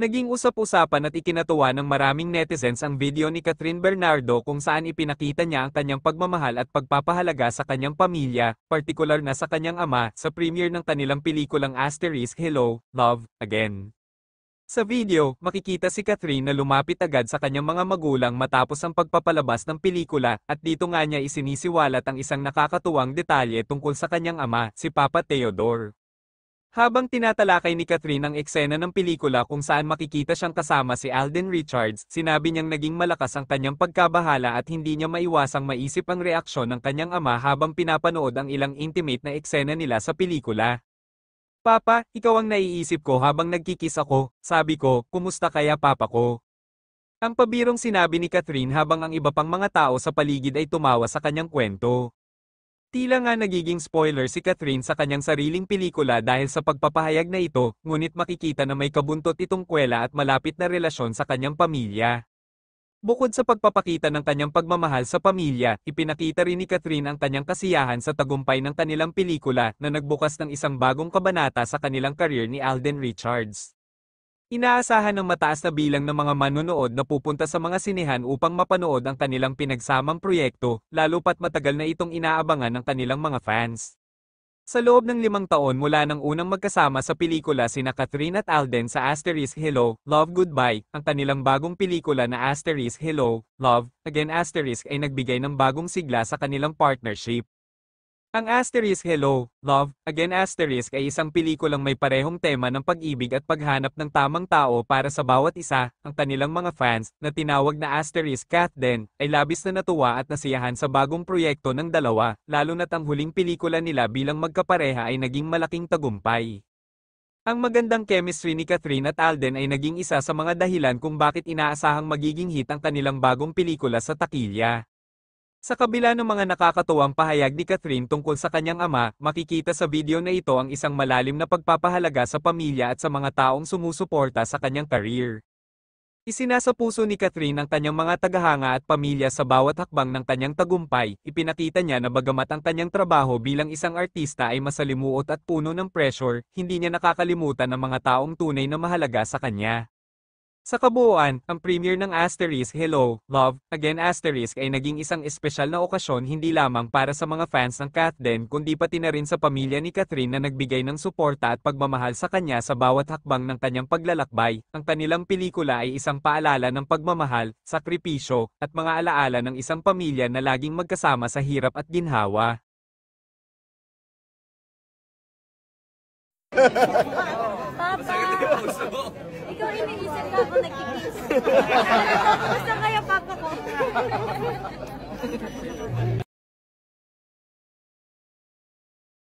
Naging usap-usapan at ikinatuwa ng maraming netizens ang video ni Catherine Bernardo kung saan ipinakita niya ang kanyang pagmamahal at pagpapahalaga sa kanyang pamilya, partikular na sa kanyang ama, sa premiere ng kanilang pelikulang Asterisk Hello, Love, Again. Sa video, makikita si Catherine na lumapit agad sa kanyang mga magulang matapos ang pagpapalabas ng pelikula, at dito nga niya isinisiwalat ang isang nakakatuwang detalye tungkol sa kanyang ama, si Papa Theodore. Habang tinatalakay ni Catherine ang eksena ng pelikula kung saan makikita siyang kasama si Alden Richards, sinabi niyang naging malakas ang kanyang pagkabahala at hindi niya maiwasang maisip ang reaksyon ng kanyang ama habang pinapanood ang ilang intimate na eksena nila sa pelikula. "Papa, ikaw ang naiisip ko habang nagkikis ako," sabi ko, "kumusta kaya papa ko?" Ang pabirong sinabi ni Catherine habang ang iba pang mga tao sa paligid ay tumawa sa kanyang kwento. Tila nga nagiging spoiler si Catherine sa kanyang sariling pelikula dahil sa pagpapahayag na ito, ngunit makikita na may kabuntot itong kwela at malapit na relasyon sa kanyang pamilya. Bukod sa pagpapakita ng kanyang pagmamahal sa pamilya, ipinakita rin ni Catherine ang kanyang kasiyahan sa tagumpay ng kanilang pelikula na nagbukas ng isang bagong kabanata sa kanilang career ni Alden Richards. Inaasahan ng mataas na bilang ng mga manonood na pupunta sa mga sinehan upang mapanood ang kanilang pinagsamang proyekto, lalo pat matagal na itong inaabangan ng kanilang mga fans. Sa loob ng 5 taon mula nang unang magkasama sa pelikula sina Catherine at Alden sa Asterisk Hello, Love, Goodbye, ang kanilang bagong pelikula na Asterisk Hello, Love, Again Asterisk ay nagbigay ng bagong sigla sa kanilang partnership. Ang Asterisk Hello, Love, Again Asterisk ay isang pelikulang may parehong tema ng pag-ibig at paghanap ng tamang tao para sa bawat isa. Ang kanilang mga fans, na tinawag na Asterisk Cat Den, ay labis na natuwa at nasiyahan sa bagong proyekto ng dalawa, lalo na't ang huling pelikula nila bilang magkapareha ay naging malaking tagumpay. Ang magandang chemistry ni Catherine at Alden ay naging isa sa mga dahilan kung bakit inaasahang magiging hit ang kanilang bagong pelikula sa takilya. Sa kabila ng mga nakakatuwang pahayag ni Catherine tungkol sa kanyang ama, makikita sa video na ito ang isang malalim na pagpapahalaga sa pamilya at sa mga taong sumusuporta sa kanyang career. Isinasa puso ni Catherine ang kanyang mga tagahanga at pamilya sa bawat hakbang ng kanyang tagumpay. Ipinakita niya na bagamat ang kanyang trabaho bilang isang artista ay masalimuot at puno ng pressure, hindi niya nakakalimutan ang mga taong tunay na mahalaga sa kanya. Sa kabuuan, ang premiere ng Asterisk Hello, Love, Again Asterisk ay naging isang espesyal na okasyon hindi lamang para sa mga fans ng Cat Den kundi pati na rin sa pamilya ni Catherine na nagbigay ng suporta at pagmamahal sa kanya sa bawat hakbang ng kanyang paglalakbay. Ang kanilang pelikula ay isang paalala ng pagmamahal, sakripisyo, at mga alaala ng isang pamilya na laging magkasama sa hirap at ginhawa. Papa! Ikaw iniisip na ako nagkikis. Basta kaya papa ko.